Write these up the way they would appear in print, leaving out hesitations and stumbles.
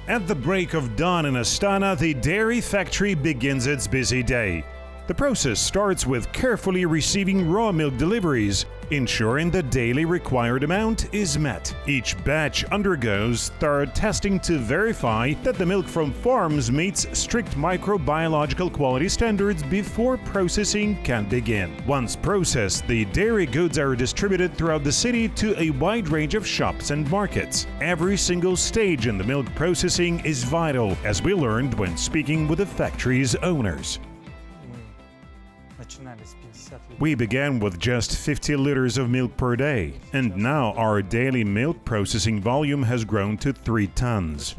At the break of dawn in Astana, the dairy factory begins its busy day. The process starts with carefully receiving raw milk deliveries, ensuring the daily required amount is met. Each batch undergoes thorough testing to verify that the milk from farms meets strict microbiological quality standards before processing can begin. Once processed, the dairy goods are distributed throughout the city to a wide range of shops and markets. Every single stage in the milk processing is vital, as we learned when speaking with the factory's owners. We began with just 50 liters of milk per day, and now our daily milk processing volume has grown to 3 tons.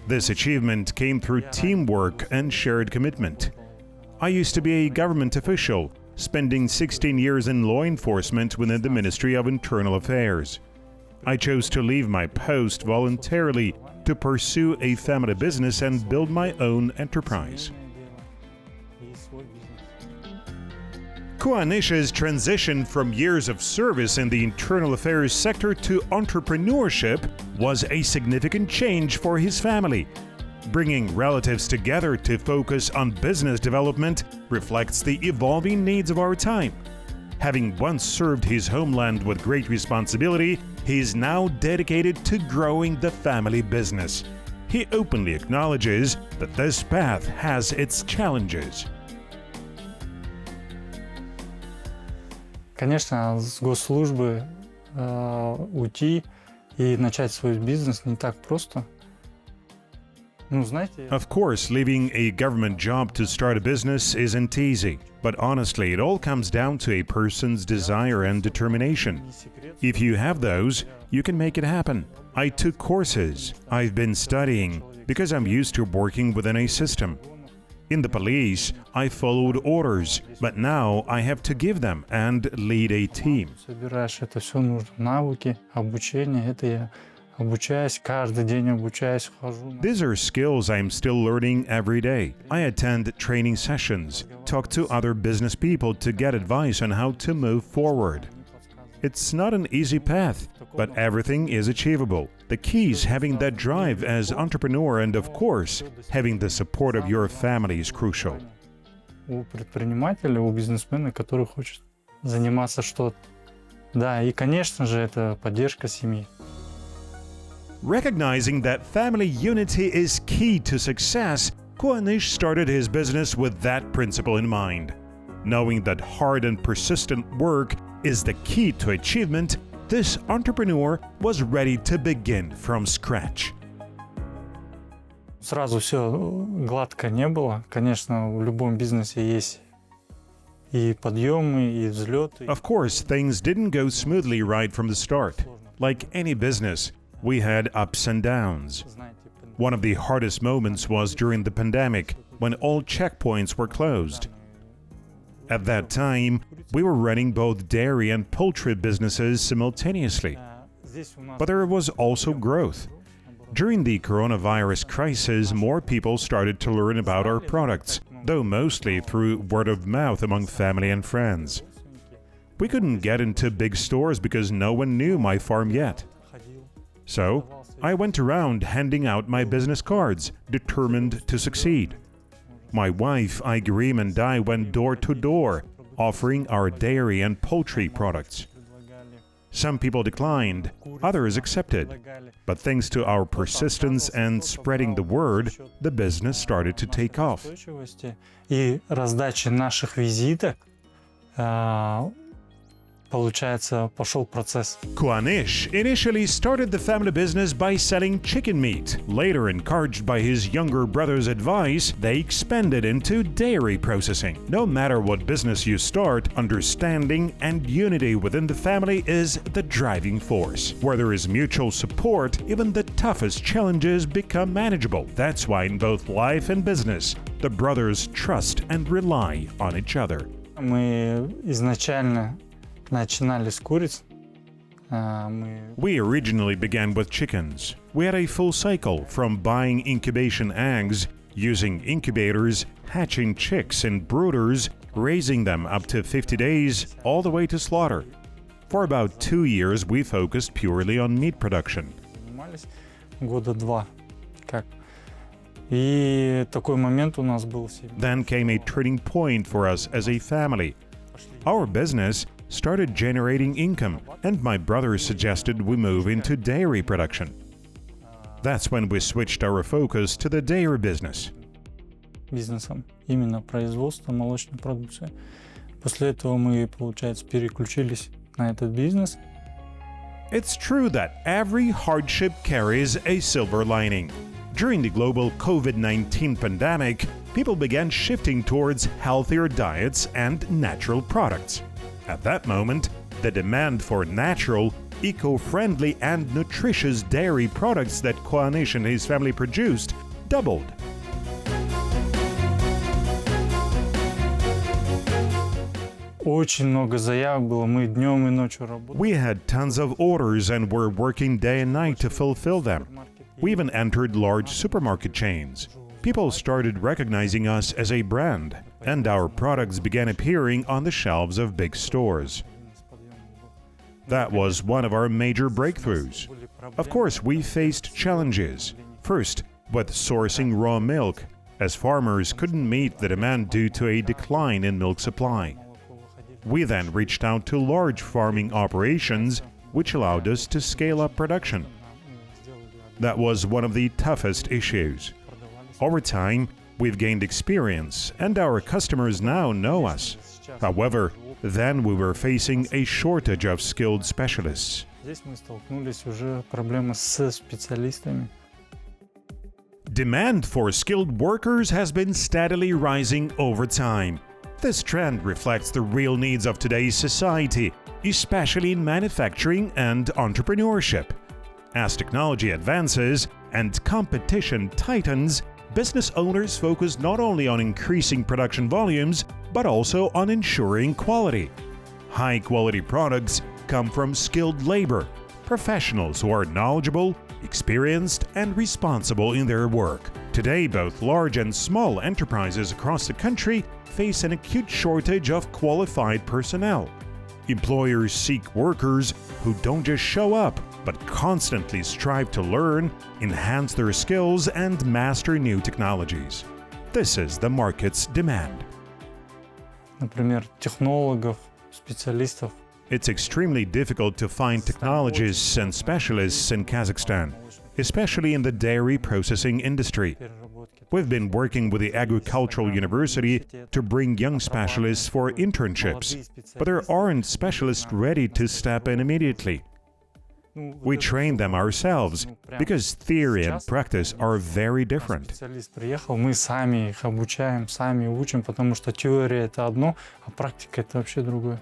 This achievement came through teamwork and shared commitment. I used to be a government official, spending 16 years in law enforcement within the Ministry of Internal Affairs. I chose to leave my post voluntarily to pursue a family business and build my own enterprise. Kuanish's transition from years of service in the internal affairs sector to entrepreneurship was a significant change for his family. Bringing relatives together to focus on business development reflects the evolving needs of our time. Having once served his homeland with great responsibility, he is now dedicated to growing the family business. He openly acknowledges that this path has its challenges. Конечно, с госслужбы уйти и начать свой бизнес не так просто. Of course, leaving a government job to start a business isn't easy, but honestly, it all comes down to a person's desire and determination. If you have those, you can make it happen. I took courses. I've been studying because I'm used to working within a system. In the police, I followed orders, but now I have to give them and lead a team. Собираешь это все нужно, навыки, обучение, это я обучаюсь, каждый день обучаюсь, хожу. These are skills I'm still learning every day. I attend training sessions, talk to other business people to get advice on how to move forward. It's not an easy path, but everything is achievable. The key is having that drive as entrepreneur and, of course, having the support of your family is crucial. У предпринимателя, у бизнесмена, который хочет заниматься что-то. Да, и, конечно же, это поддержка семьи. Recognizing that family unity is key to success, Kuanish started his business with that principle in mind. Knowing that hard and persistent work is the key to achievement, this entrepreneur was ready to begin from scratch. Сразу все гладко не было. Конечно, в любом бизнесе есть и подъемы, и взлеты. Of course, things didn't go smoothly right from the start. Like any business, we had ups and downs. One of the hardest moments was during the pandemic, when all checkpoints were closed. At that time, we were running both dairy and poultry businesses simultaneously. But there was also growth. During the coronavirus crisis, more people started to learn about our products, though mostly through word of mouth among family and friends. We couldn't get into big stores because no one knew my farm yet. So, I went around handing out my business cards, determined to succeed. My wife, Igrim, and I went door to door, offering our dairy and poultry products. Some people declined, others accepted. But thanks to our persistence and spreading the word, the business started to take off. И раздача наших визиток, получается, пошел процесс. Kuanish initially started the family business by selling chicken meat. Later, encouraged by his younger brother's advice, they expanded into dairy processing. No matter what business you start, understanding and unity within the family is the driving force. Where there is mutual support, even the toughest challenges become manageable. That's why in both life and business, the brothers trust and rely on each other. Мы изначально начинали с куриц. We originally began with chickens. We had a full cycle from buying incubation eggs, using incubators, hatching chicks and brooders, raising them up to 50 days, all the way to slaughter. For about 2 years, we focused purely on meat production. Года 2. как. И такой момент у нас был в семье. Then came a turning point for us as a family. Our business started generating income, and my brother suggested we move into dairy production. That's when we switched our focus to the dairy business. Бизнесом, именно производство молочной продукции. После этого мы, получается, переключились на этот бизнес. It's true that every hardship carries a silver lining. During the global COVID-19 pandemic, people began shifting towards healthier diets and natural products. At that moment, the demand for natural, eco-friendly and nutritious dairy products that Kuanish and his family produced doubled. Очень много заявок было, мы днем и ночью работали. We had tons of orders and were working day and night to fulfill them. We even entered large supermarket chains. People started recognizing us as a brand, and our products began appearing on the shelves of big stores. That was one of our major breakthroughs. Of course, we faced challenges. First, with sourcing raw milk, as farmers couldn't meet the demand due to a decline in milk supply. We then reached out to large farming operations, which allowed us to scale up production. That was one of the toughest issues. Over time, we've gained experience, and our customers now know us. However, then we were facing a shortage of skilled specialists. Здесь мы столкнулись уже проблемы с специалистами. Demand for skilled workers has been steadily rising over time. This trend reflects the real needs of today's society, especially in manufacturing and entrepreneurship. As technology advances and competition tightens, business owners focus not only on increasing production volumes, but also on ensuring quality. High-quality products come from skilled labor, professionals who are knowledgeable, experienced, and responsible in their work. Today, both large and small enterprises across the country face an acute shortage of qualified personnel. Employers seek workers who don't just show up, but constantly strive to learn, enhance their skills, and master new technologies. This is the market's demand. Например, технологов, специалистов. It's extremely difficult to find technologists and specialists in Kazakhstan, especially in the dairy processing industry. We've been working with the agricultural university to bring young specialists for internships, but there aren't specialists ready to step in immediately. We train them ourselves, because theory and practice are very different. Специалист приехал, мы сами их обучаем, сами учим, потому что теория это одно, а практика это вообще другое.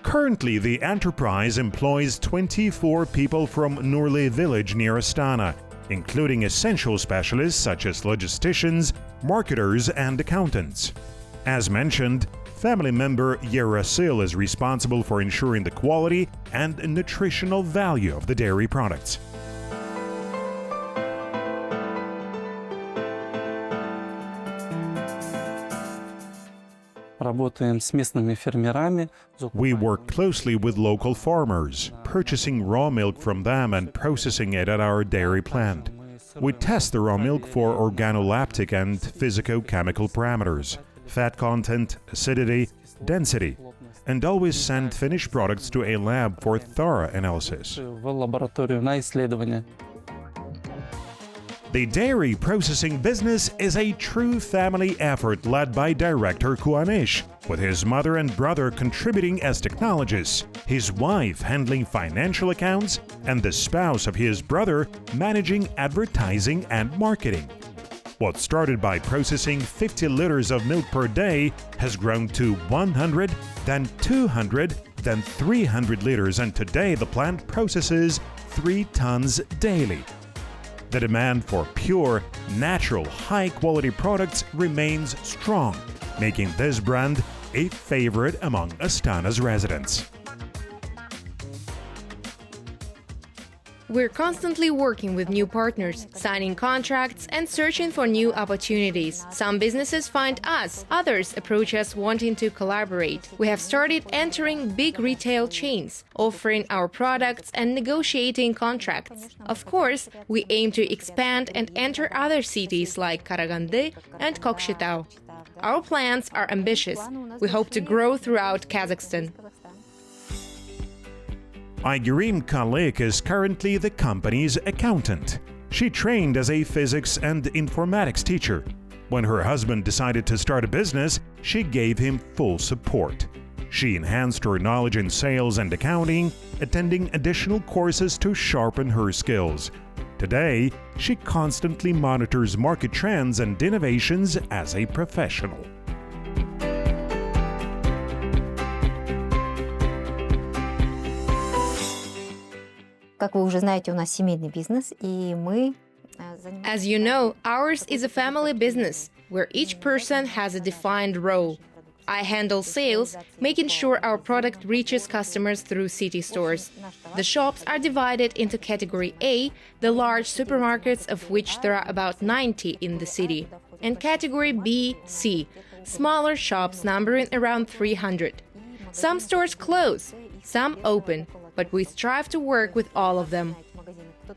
Currently, the enterprise employs 24 people from Nurli village near Astana, including essential specialists such as logisticians, marketers, and accountants. As mentioned, family member Yerasil is responsible for ensuring the quality and nutritional value of the dairy products. Работаем с местными фермерами. We work closely with local farmers, purchasing raw milk from them and processing it at our dairy plant. We test the raw milk for organoleptic and physico-chemical parameters, fat content, acidity, density, and always send finished products to a lab for thorough analysis. В лабораторию на исследование. The dairy processing business is a true family effort led by director Kuanish, with his mother and brother contributing as technologists, his wife handling financial accounts, and the spouse of his brother managing advertising and marketing. What started by processing 50 liters of milk per day has grown to 100, then 200, then 300 liters, and today the plant processes 3 tons daily. The demand for pure, natural, high-quality products remains strong, making this brand a favorite among Astana's residents. We're constantly working with new partners, signing contracts and searching for new opportunities. Some businesses find us, others approach us wanting to collaborate. We have started entering big retail chains, offering our products and negotiating contracts. Of course, we aim to expand and enter other cities like Karaganda and Kokshetau. Our plans are ambitious. We hope to grow throughout Kazakhstan. Aygurim Kalik is currently the company's accountant. She trained as a physics and informatics teacher. When her husband decided to start a business, she gave him full support. She enhanced her knowledge in sales and accounting, attending additional courses to sharpen her skills. Today, she constantly monitors market trends and innovations as a professional. Как вы уже знаете, у нас семейный бизнес, и мы As you know, ours is a family business, where each person has a defined role. I handle sales, making sure our product reaches customers through city stores. The shops are divided into category A, the large supermarkets of which there are about 90 in the city, and category B, C, smaller shops numbering around 300. Some stores close, some open, but we strive to work with all of them.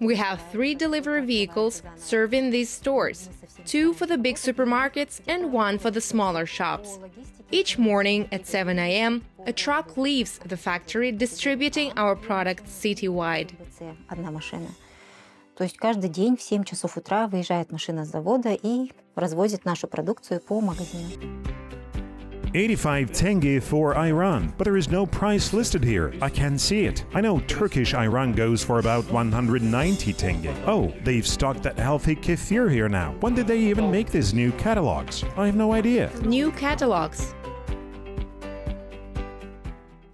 We have 3 delivery vehicles serving these stores, 2 for the big supermarkets and 1 for the smaller shops. Each morning at 7 a.m., a truck leaves the factory distributing our products citywide. одна машина. То есть каждый день в 7 часов утра выезжает машина с завода и развозит нашу продукцию по магазинам. 85 tenge for ayran, but there is no price listed here. I can see it. I know Turkish ayran goes for about 190 tenge. Oh, they've stocked that healthy kefir here now. When did they even make these new catalogs? I have no idea. New catalogs.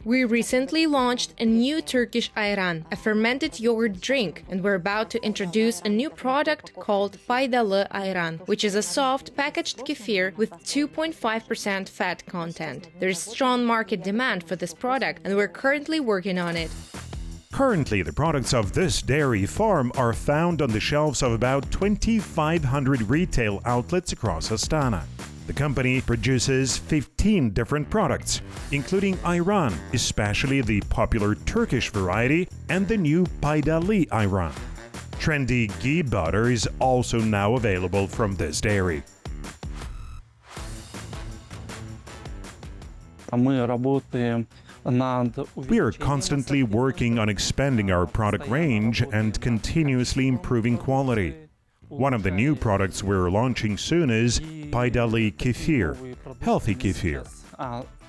We recently launched a new Turkish ayran, a fermented yogurt drink, and we're about to introduce a new product called Faydalı ayran, which is a soft, packaged kefir with 2.5% fat content. There is strong market demand for this product, and we're currently working on it. Currently, the products of this dairy farm are found on the shelves of about 2,500 retail outlets across Astana. The company produces 15 different products, including ayran, especially the popular Turkish variety, and the new Faydalı ayran. Trendy ghee butter is also now available from this dairy. Мы работаем We are constantly working on expanding our product range and continuously improving quality. One of the new products we're launching soon is Faydalı kefir, healthy kefir.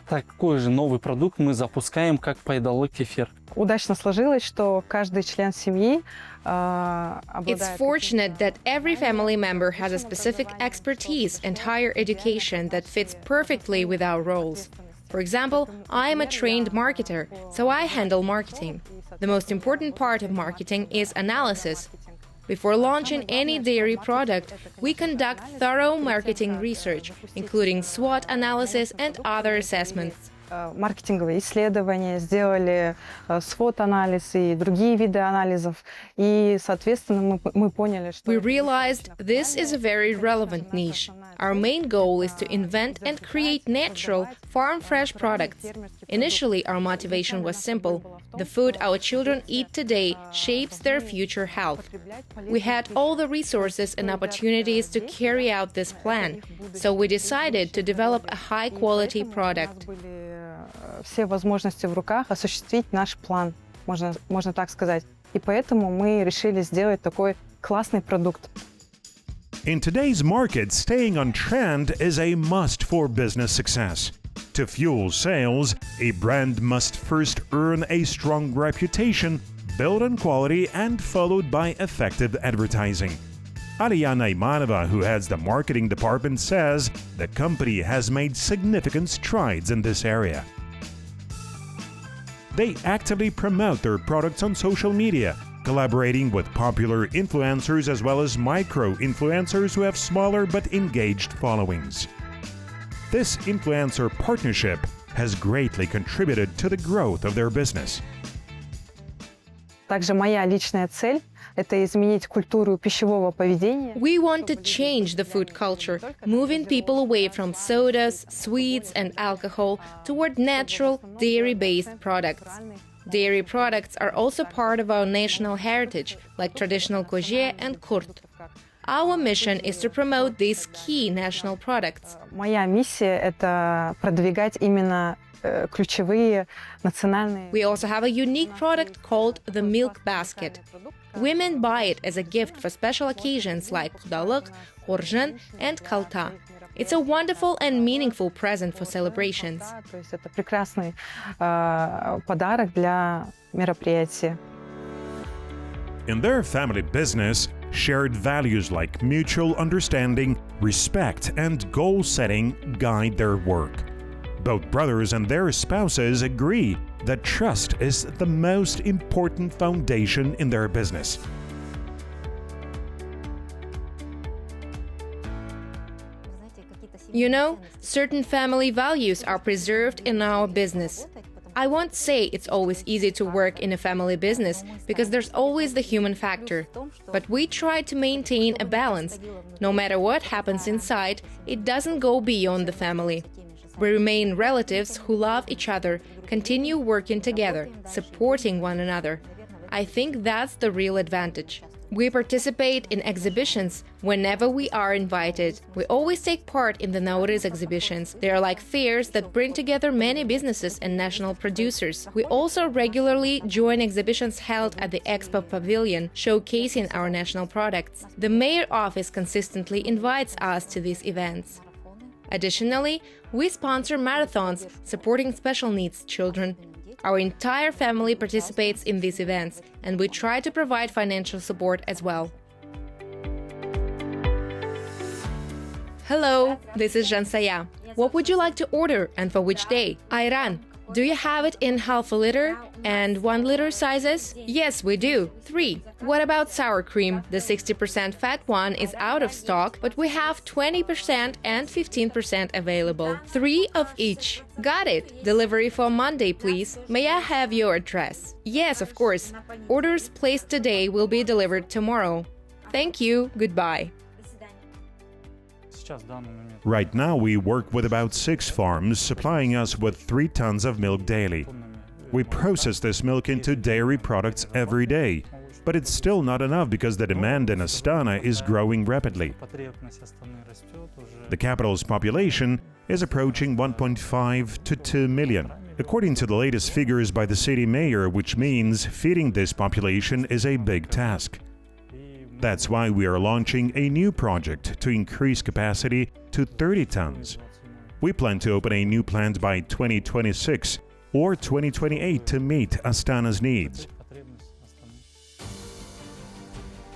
Такой же новый продукт мы запускаем, как Faydalı кефир. Удачно сложилось, что каждый член семьи It's fortunate that every family member has a specific expertise and higher education that fits perfectly with our roles. For example, I am a trained marketer, so I handle marketing. The most important part of marketing is analysis. Before launching any dairy product, we conduct thorough marketing research, including SWOT analysis and other assessments. маркетинговые исследования, сделали SWOT-анализ и другие виды анализов. И, соответственно, мы поняли, что... We realized this is a very relevant niche. Our main goal is to invent and create natural, farm-fresh products. Initially, our motivation was simple. The food our children eat today shapes their future health. We had all the resources and opportunities to carry out this plan, so we decided to develop a high-quality product. Все возможности в руках осуществить наш план, можно так сказать. И поэтому мы решили сделать такой классный продукт. In today's market, staying on trend is a must for business success. To fuel sales, a brand must first earn a strong reputation, built on quality, and followed by effective advertising. Kuanish Naiman, who heads the marketing department, says the company has made significant strides in this area. They actively promote their products on social media, collaborating with popular influencers as well as micro-influencers who have smaller but engaged followings. This influencer partnership has greatly contributed to the growth of their business. Также моя личная цель – это изменить культуру пищевого поведения. We want to change the food culture, moving people away from sodas, sweets, and alcohol toward natural, dairy-based products. Dairy products are also part of our national heritage, like traditional kozhe and kurt. Our mission is to promote these key national products. Моя миссия – это продвигать именно ключевые национальные. We also have a unique product called the milk basket. Women buy it as a gift for special occasions like Kudalak, Khorjan, and Kalta. It's a wonderful and meaningful present for celebrations. То есть это прекрасный подарок для мероприятия. In their family business, shared values like mutual understanding, respect, and goal setting guide their work. Both brothers and their spouses agree that trust is the most important foundation in their business. You know, certain family values are preserved in our business. I won't say it's always easy to work in a family business because there's always the human factor. But we try to maintain a balance. No matter what happens inside, it doesn't go beyond the family. We remain relatives who love each other, continue working together, supporting one another. I think that's the real advantage. We participate in exhibitions whenever we are invited. We always take part in the Nowruz exhibitions. They are like fairs that bring together many businesses and national producers. We also regularly join exhibitions held at the Expo Pavilion, showcasing our national products. The mayor office consistently invites us to these events. Additionally, we sponsor marathons supporting special needs children. Our entire family participates in these events, and we try to provide financial support as well. Hello, this is Jansaya. What would you like to order and for which day? Ayran. Do you have it in half a liter and 1 liter sizes? Yes, we do. 3. What about sour cream? The 60% fat one is out of stock, but we have 20% and 15% available. 3 of each. Got it. Delivery for Monday, please. May I have your address? Yes, of course. Orders placed today will be delivered tomorrow. Thank you. Goodbye. Сейчас, в данный момент, Right now, we work with about 6 farms, supplying us with 3 tons of milk daily. We process this milk into dairy products every day, but it's still not enough because the demand in Astana is growing rapidly. потребность Астаны растет уже. The capital's population is approaching 1.5 to 2 million, according to the latest figures by the city mayor, which means feeding this population is a big task. That's why we are launching a new project to increase capacity to 30 tons. We plan to open a new plant by 2026 or 2028 to meet Astana's needs. Потребность Астаны.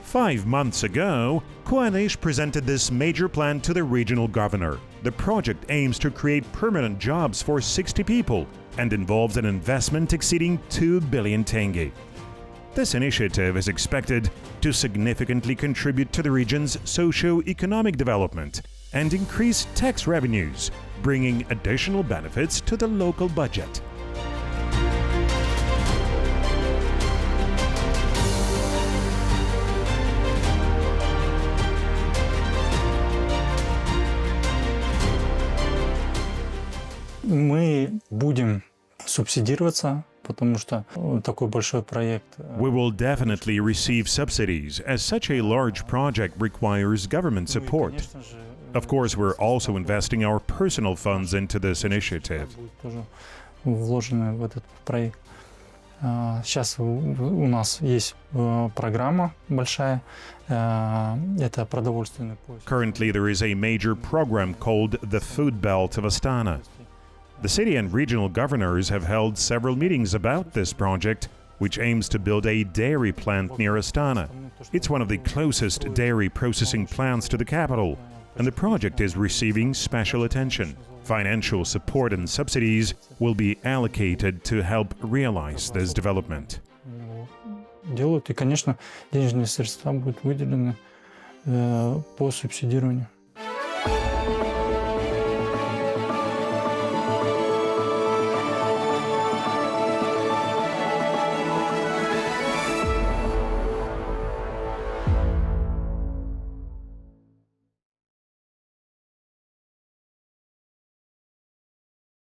5 months ago, Kuanish presented this major plan to the regional governor. The project aims to create permanent jobs for 60 people and involves an investment exceeding 2 billion tenge. This initiative is expected to significantly contribute to the region's socio-economic development and increase tax revenues, bringing additional benefits to the local budget. Мы будем субсидироваться, потому что такой большой проект. We will definitely receive subsidies, as such a large project requires government support. Of course, we're also investing our personal funds into this initiative. Будет тоже вложено в этот проект. Сейчас у нас есть программа большая, это продовольственный поиск. Currently, there is a major program called the Food Belt of Astana. The city and regional governors have held several meetings about this project, which aims to build a dairy plant near Astana. It's one of the closest dairy processing plants to the capital, and the project is receiving special attention. Financial support and subsidies will be allocated to help realize this development. Делают, и, конечно, денежные средства будут выделены по субсидированию.